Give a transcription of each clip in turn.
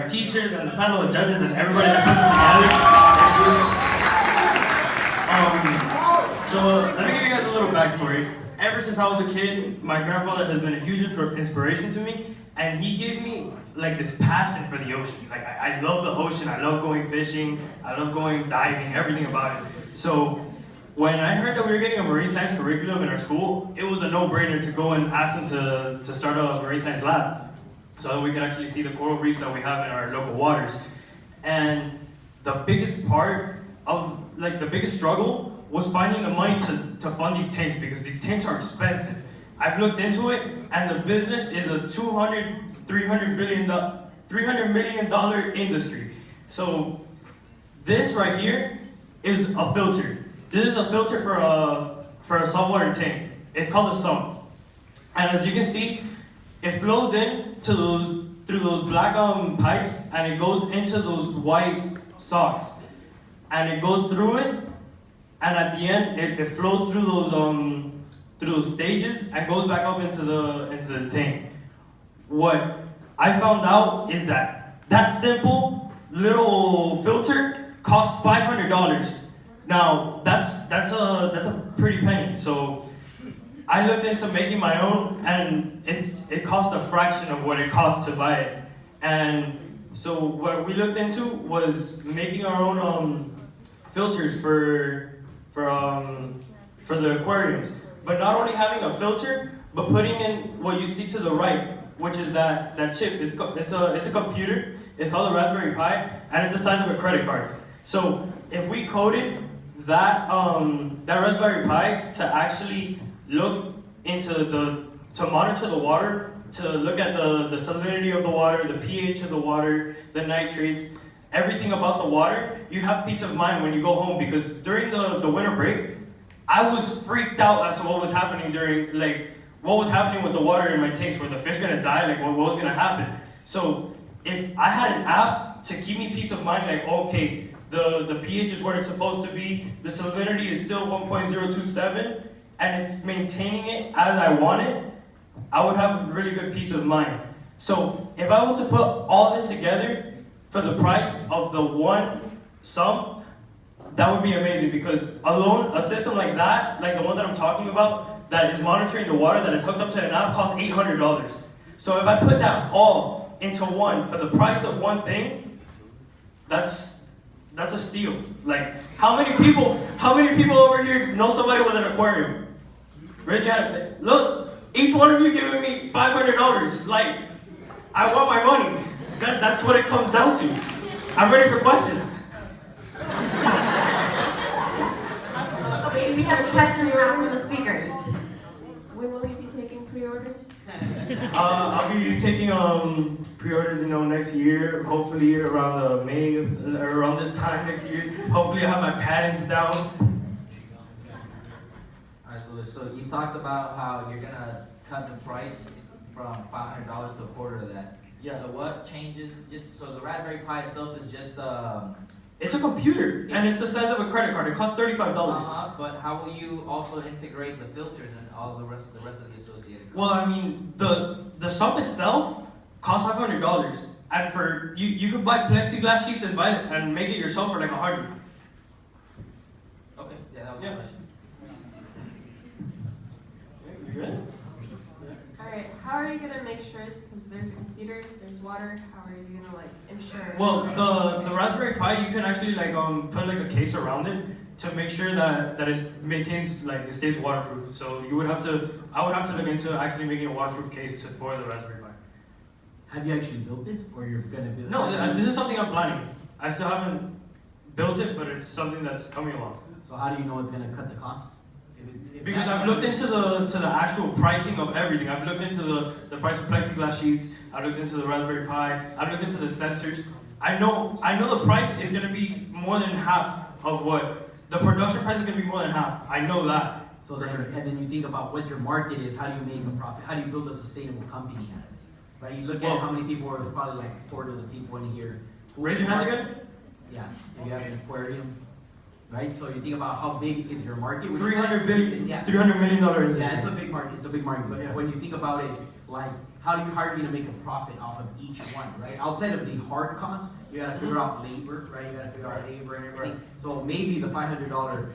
our teachers and the panel of judges and everybody that put this together. So let me give you guys a little backstory. Ever since I was a kid, my grandfather has been a huge inspiration to me, and he gave me like this passion for the ocean. Like I love the ocean, I love going fishing, I love going diving, everything about it. So when I heard that we were getting a marine science curriculum in our school, it was a no-brainer to go and ask them to start a marine science lab so that we could actually see the coral reefs that we have in our local waters. And the biggest part of, like the biggest struggle was finding the money to fund these tanks, because these tanks are expensive. I've looked into it, and the business is a $300 million industry. So this right here is a filter. This is a filter for a saltwater tank. It's called a sump. And as you can see, it flows in through those black pipes, and it goes into those white socks. And it goes through it, and at the end, it flows through those stages and goes back up into the tank. What I found out is that simple little filter costs $500. Now that's a pretty penny. So I looked into making my own, and it cost a fraction of what it cost to buy it. And so what we looked into was making our own filters for the aquariums. But not only having a filter, but putting in what you see to the right, which is that chip. It's a computer. It's called a Raspberry Pi, and it's the size of a credit card. So if we coded that Raspberry Pi to actually look to monitor the water, to look at the salinity of the water, the pH of the water, the nitrates, everything about the water, you'd have peace of mind when you go home. Because during the winter break, I was freaked out as to what was happening with the water in my tanks. Were the fish gonna die? Like what was gonna happen? So if I had an app to give me peace of mind, like okay, the pH is where it's supposed to be, the salinity is still 1.027, and it's maintaining it as I want it, I would have really good peace of mind. So if I was to put all this together for the price of the one sum, that would be amazing, because alone, a system like that, like the one that I'm talking about, that is monitoring the water, that is hooked up to an app, costs $800. So if I put that all into one for the price of one thing, that's a steal. Like, how many people over here know somebody with an aquarium? Raise your hand. Look, each one of you giving me $500. Like, I want my money. That's what it comes down to. I'm ready for questions. Okay, we have questions now from the speakers. When will you be taking pre-orders? I'll be taking pre-orders, next year. Hopefully around May, or around this time next year. Hopefully I have my patents down. Alright, Louis. So you talked about how you're gonna cut the price from $500 to a quarter of that. Yeah. So what changes? So the Raspberry Pi itself is just It's a computer, and it's the size of a credit card. It costs $35. But how will you also integrate the filters and all the rest of the associated costs? Well, I mean, the sump itself costs $500, and for you could buy plexiglass sheets and make it yourself for like $100. Okay, yeah, that was my question. You good? Alright, how are you gonna make sure, because there's a computer, there's water, how are you gonna ensure? Well, the Raspberry Pi, you can actually put like a case around it to make sure that it maintains, it stays waterproof. So I would have to look into actually making a waterproof case for the Raspberry Pi. Have you actually built this, or you're gonna build it? No, this is something I'm planning. I still haven't built it, but it's something that's coming along. So how do you know it's gonna cut the cost? Because I've looked into the actual pricing of everything. I've looked into the price of plexiglass sheets. I've looked into the Raspberry Pi. I've looked into the sensors. I know the price is gonna be more than half of what the production price is gonna be more than half. I know that. So and then you think about what your market is. How do you make a profit? How do you build a sustainable company out of it? Right? You look at how many people are. There's probably like 4 dozen people in here. Raise your hands again. Yeah. If you have an aquarium. right? So you think about how big is your market. which is- $300 billion, Yeah. $300 million industry. Yeah, it's a big market. It's a big market. But Yeah. when you think about it, like, how are you gonna make a profit off of each one, right? Outside of the hard costs, you gotta figure out labor, right? You gotta figure out labor and everything. Right. So maybe the $500,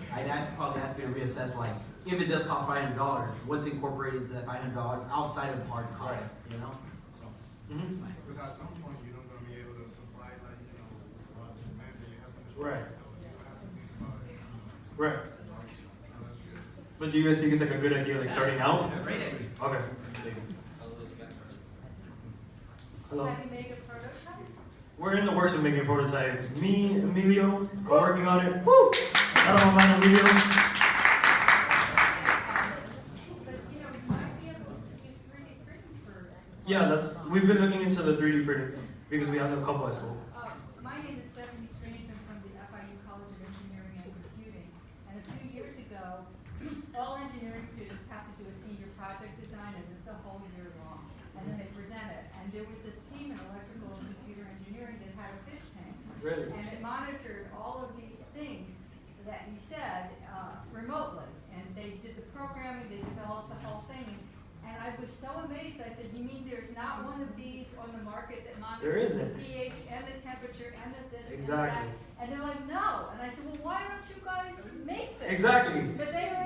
probably ask you to reassess, like, if it does cost $500, what's incorporated into that $500 outside of hard costs, you know? So. Mhm. Because at some point, you're not gonna be able to supply, like, the demand that you have in the Right. So you have to think about it. Right. That's good. But do you guys think it's like a good idea, like starting out? Great idea. Okay. Hello. Have you made a prototype? We're in the works of making a prototype. Me, Emilio, are working on it. Woo! I don't know about Emilio. Because, you might be able to use 3D printing for that. Yeah, we've been looking into the 3D printing because we have a couple at school. My name is Stephanie Strange. I'm from the FIU College of Engineering and Computing. And a few years ago, all engineering students have to do a senior project design, and it's the whole year long. And then they present it. And there was this team in electrical and computer engineering that had a fish tank. Really? And it monitored all of these things that he said remotely. And they did the programming, they developed the whole thing. And I was so amazed. I said, you mean there's not one of these on the market that There monitors isn't. the pH and the temperature and the this Exactly. and that? And they're like, no. And I said, well, why don't you guys make this? Exactly. But they were